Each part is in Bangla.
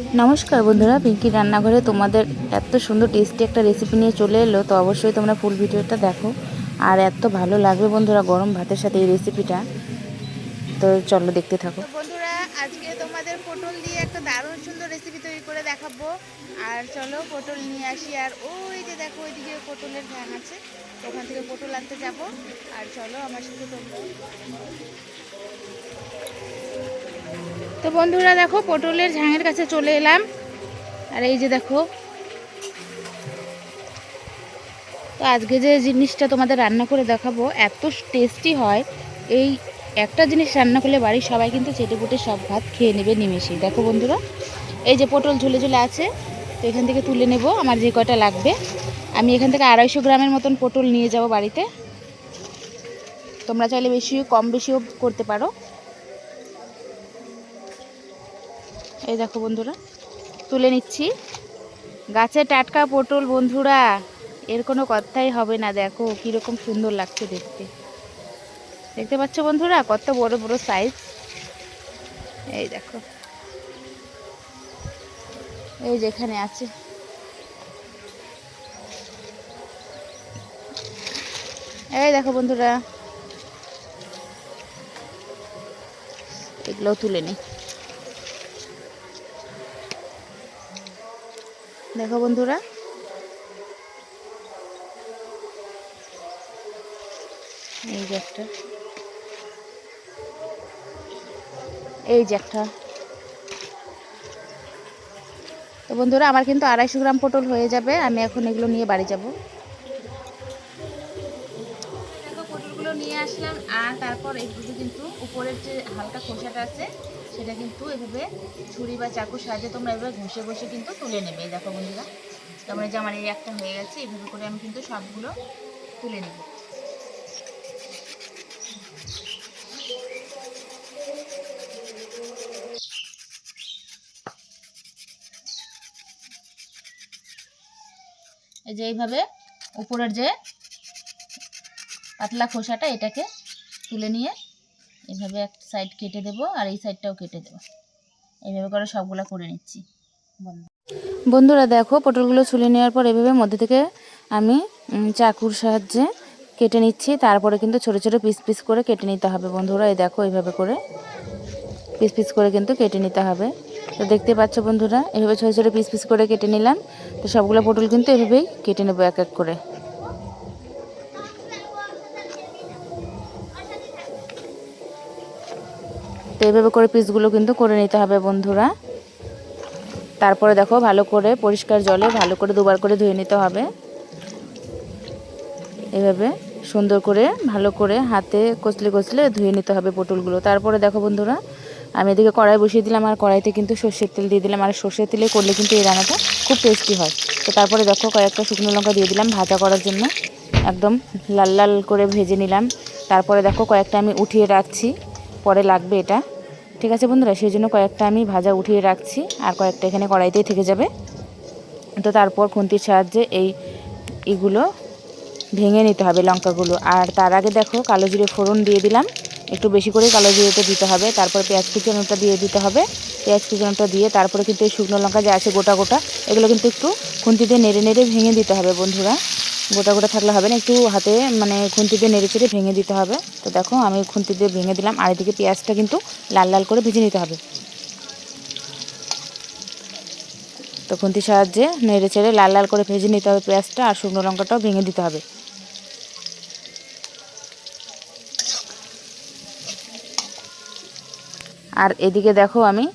নমস্কার বন্ধুরা, পিঙ্কি রান্নাঘরে তোমাদের এত সুন্দর টেস্টি একটা রেসিপি নিয়ে চলে এলো। তো অবশ্যই তোমরা ফুল ভিডিওটা দেখো, আর এত ভালো লাগবে বন্ধুরা গরম ভাতের সাথে এই রেসিপিটা। তো চলো দেখতে থাকো। বন্ধুরা, আজকে তোমাদের পটল দিয়ে একটা দারুণ সুন্দর রেসিপি তৈরি করে দেখাবো। আর চলো পটল নিয়ে আসি। আর ওই যে দেখো, ওইদিকে পটলের ঢ্যাং আছে, ওখান থেকে পটল আনতে যাব। আর চলো আমার সাথে তোমরা। তো বন্ধুরা দেখো, পটলের ঝাঙের কাছে চলে এলাম। আর এই যে দেখো, তো আজকে যে জিনিসটা তোমাদের রান্না করে দেখাবো এত টেস্টি হয়। এই একটা জিনিস রান্না করলে বাড়ির সবাই কিন্তু চেটেপুটে সব ভাত খেয়ে নেবে নিমেষেই। দেখো বন্ধুরা, এই যে পটল ঝুলে ঝুলে আছে, তো এখান থেকে তুলে নেব আমার যে কয়টা লাগবে। আমি এখান থেকে 250 গ্রামের মতন পটল নিয়ে যাব বাড়িতে। তোমরা চাইলে কম বেশিও করতে পারো। এই দেখো বন্ধুরা, তুলে নিচ্ছি। গাছে টাটকা পটল বন্ধুরা, এর কোনো কথাই হবে না। দেখো কীরকম সুন্দর লাগছে দেখতে। দেখতে পাচ্ছ বন্ধুরা, কত বড় বড় সাইজ। এই দেখো, এই যেখানে আছে। এই দেখো বন্ধুরা, এগুলো তুলে নি। দেখো বন্ধুরা, এই যে একটা, এই যে একটা। তো বন্ধুরা, আমার কিন্তু 250 গ্রাম পটল হয়ে যাবে। আমি এখন এগুলো নিয়ে বাড়ি যাব। দেখো পটলগুলো নিয়ে আসলাম, আর তারপর এইগুলো কিন্তু উপরের যে হালকা খোসাটা আছে সেটা কিন্তু এভাবে ছুরি বা চাকুর সাহায্যে তোমরা এভাবে ঘষে ঘষে কিন্তু তুলে নেবে। দেখো বন্ধুরা, তোমরা যে আমার এই একটা হয়ে গেছে, এইভাবে করে আমি কিন্তু সবগুলো তুলে নেব। এই যে এইভাবে উপরের যে পাতলা খোসাটা এটাকে তুলে নিয়ে এইভাবে এক সাইড কেটে দেব, আর এই সাইডটাও কেটে দেব। এইভাবে করে সবগুলো করে নিচ্ছি। বন্ধুরা দেখো, পটলগুলো ছুলে নেওয়ার পর এভাবে মধ্যে থেকে আমি চাকুর সাহায্যে কেটে নিচ্ছি। তারপরে কিন্তু ছোট ছোট পিস পিস করে কেটে নিতে হবে বন্ধুরা। এই দেখো, এইভাবে করে পিস পিস করে কিন্তু কেটে নিতে হবে। তো দেখতে পাচ্ছ বন্ধুরা, এভাবে ছোট ছোট পিস পিস করে কেটে নিলাম। তো সবগুলো পটল কিন্তু এভাবেই কেটে নেবো এক এক করে। তো এইভাবে করে পিসগুলো কিন্তু করে নিতে হবে বন্ধুরা। তারপরে দেখো, ভালো করে পরিষ্কার জলে ভালো করে দুবার করে ধুয়ে নিতে হবে। এভাবে সুন্দর করে ভালো করে হাতে কচলে কচলে ধুয়ে নিতে হবে পটলগুলো। তারপরে দেখো বন্ধুরা, আমি এদিকে কড়াই বসিয়ে দিলাম, আর কড়াইতে কিন্তু সর্ষের তেল দিয়ে দিলাম। আর সর্ষের তেলে করলে কিন্তু এই রান্নাটা খুব টেস্টি হয়। তো তারপরে দেখো, কয়েকটা শুকনো লঙ্কা দিয়ে দিলাম ভাজা করার জন্য। একদম লাল লাল করে ভেজে নিলাম। তারপরে দেখো, কয়েকটা আমি উঠিয়ে রাখছি, পরে লাগবে এটা। ঠিক আছে বন্ধুরা, সেই জন্য কয়েকটা আমি ভাজা উঠিয়ে রাখছি, আর কয়েকটা এখানে কড়াইতেই থেকে যাবে। তো তারপর খুন্তির সাহায্যে এইগুলো ভেঙে নিতে হবে লঙ্কাগুলো। আর তার আগে দেখো, কালো জিরে ফোড়ন দিয়ে দিলাম। একটু বেশি করে কালো জিরেটা দিতে হবে। তারপর পেঁয়াজ কুচানোটা দিয়ে দিতে হবে। পেঁয়াজ কুচানোটা দিয়ে তারপরে কিন্তু এই শুকনো লঙ্কা যে আছে গোটা গোটা, এগুলো কিন্তু একটু খুন্তি দিয়ে নেড়ে নেড়ে ভেঙে দিতে হবে বন্ধুরা। গোটা গোটা থাকলে হবে না, একটু হাতে মানে খুন্তি দিয়ে নেড়ে চেড়ে ভেঙে দিতে হবে। তো দেখো, আমি খুন্তি দিয়ে ভেঙে দিলাম। আর এদিকে পেঁয়াজটা কিন্তু লাল লাল করে ভেজে নিতে হবে। তো খুন্তির সাহায্যে নেড়ে চেড়ে লাল লাল করে ভেজে নিতে হবে পেঁয়াজটা, আর শুকনো লঙ্কাটাও ভেঙে দিতে হবে। আর এদিকে দেখো, আমি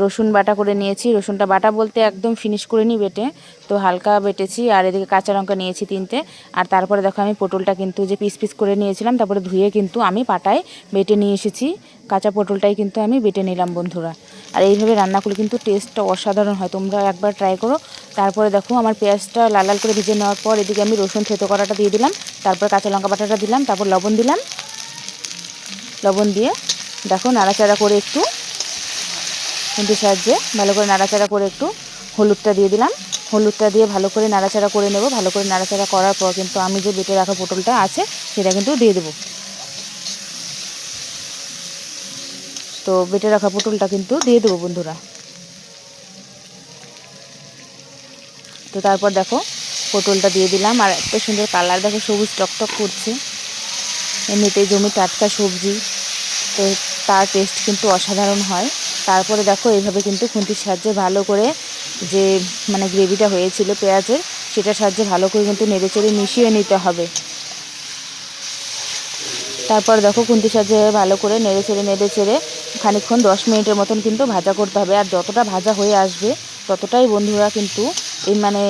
রসুন বাটা করে নিয়েছি। রসুনটা বাটা বলতে একদম ফিনিশ করে নিই বেটে, তো হালকা বেটেছি। আর এদিকে কাঁচা লঙ্কা নিয়েছি 3টে। আর তারপরে দেখো, আমি পটলটা কিন্তু যে পিস পিস করে নিয়েছিলাম, তারপরে ধুয়ে কিন্তু আমি পাটায় বেটে নিয়ে এসেছি। কাঁচা পটলটাই কিন্তু আমি বেটে নিলাম বন্ধুরা। আর এইভাবে রান্না করলে কিন্তু টেস্টটা অসাধারণ হয়, তোমরা একবার ট্রাই করো। তারপরে দেখো, আমার পেঁয়াজটা লাল লাল করে ভেজে নেওয়ার পর এদিকে আমি রসুন থেতো করাটা দিয়ে দিলাম। তারপর কাঁচা লঙ্কা বাটাটা দিলাম, তারপর লবণ দিলাম। লবণ দিয়ে দেখো নাড়াচাড়া করে একটু খুন্তির সাহায্যে ভালো করে নাড়াচাড়া করে একটু হলুদটা দিয়ে দিলাম। হলুদটা দিয়ে ভালো করে নাড়াচাড়া করে নেব। ভালো করে নাড়াচাড়া করার পর কিন্তু আমি যে বেটে রাখা পটলটা আছে সেটা কিন্তু দিয়ে দেবো। তো বেটে রাখা পটলটা কিন্তু দিয়ে দেবো বন্ধুরা। তো তারপর দেখো পটলটা দিয়ে দিলাম, আর এত সুন্দর কালার দেখো, সবুজ টকটক করছে। এমনিতেই জমি টাটকা সবজি, তো তার টেস্ট কিন্তু অসাধারণ হয়। তারপরে দেখো এইভাবে কিন্তু খুন্তির সাহায্যে ভালো করে যে মানে গ্রেভিটা হয়েছিল পেঁয়াজের, সেটার সাহায্যে ভালো করে কিন্তু নেড়েচেড়ে মিশিয়ে নিতে হবে। তারপর দেখো খুন্তির সাহায্যে ভালো করে নেড়েচেড়ে খানিকক্ষণ 10 মিনিটের মতন কিন্তু ভাজা করতে হবে। আর যতটা ভাজা হয়ে আসবে ততটাই বন্ধুরা কিন্তু এই মানে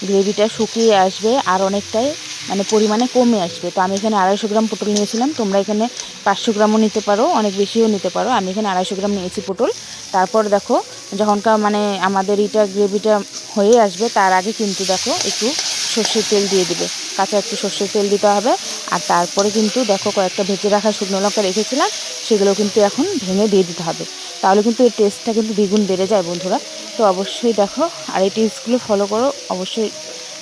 গ্রেভিটা শুকিয়ে আসবে, আর অনেকটাই মানে পরিমাণে কমে আসবে। তো আমি এখানে 250 গ্রাম পটল নিয়েছিলাম, তোমরা এখানে 500 গ্রামও নিতে পারো, অনেক বেশিও নিতে পারো। আমি এখানে 250 গ্রাম নিয়েছি পটল। তারপর দেখো যখনকার মানে আমাদের গ্রেভিটা হয়ে আসবে, তার আগে কিন্তু দেখো একটু সর্ষের তেল দিয়ে দিবে, কাঁচা একটু সর্ষের তেল দিতে হবে। আর তারপরে কিন্তু দেখো কয়েকটা ভেজে রাখা শুকনো লঙ্কা রেখেছিলাম, সেগুলো কিন্তু এখন ভেঙে দিয়ে দিতে হবে, তাহলে কিন্তু এর টেস্টটা কিন্তু দ্বিগুণ বেড়ে যায় বন্ধুরা। তো অবশ্যই দেখো, আর এই টিপসগুলো ফলো করো অবশ্যই।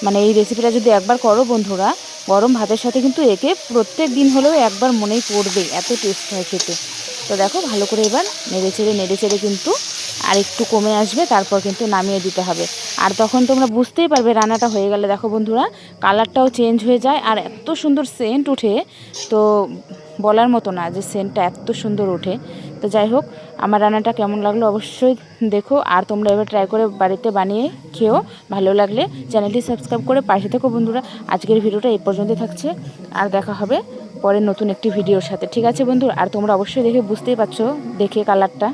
মানে এই রেসিপিটা যদি একবার করো বন্ধুরা, গরম ভাতের সাথে কিন্তু একে প্রত্যেক দিন হলেও একবার মনেই পড়বে, এত টেস্ট হয় খেতে। তো দেখো ভালো করে এবার নেড়েচেড়ে কিন্তু আর একটু কমে আসবে, তারপর কিন্তু নামিয়ে দিতে হবে। আর তখন তোমরা বুঝতেই পারবে রান্নাটা হয়ে গেলে। দেখো বন্ধুরা কালারটাও চেঞ্জ হয়ে যায়, আর এত সুন্দর সেন্ট ওঠে, তো বলার মতো না যে সেন্টটা এত সুন্দর ওঠে। তো যাই হোক, আমার রান্নাটা কেমন লাগলো অবশ্যই দেখো, আর তোমরা এবার ট্রাই করে বাড়িতে বানিয়ে খেও। ভালো লাগলে চ্যানেলটি সাবস্ক্রাইব করে পাশে থেকো বন্ধুরা। আজকের ভিডিওটা এই পর্যন্ত থাকছে, আর দেখা হবে পরে নতুন একটি ভিডিওর সাথে। ঠিক আছে বন্ধুরা, আর তোমরা অবশ্যই দেখে বুঝতেই পারছো দেখে কালারটা।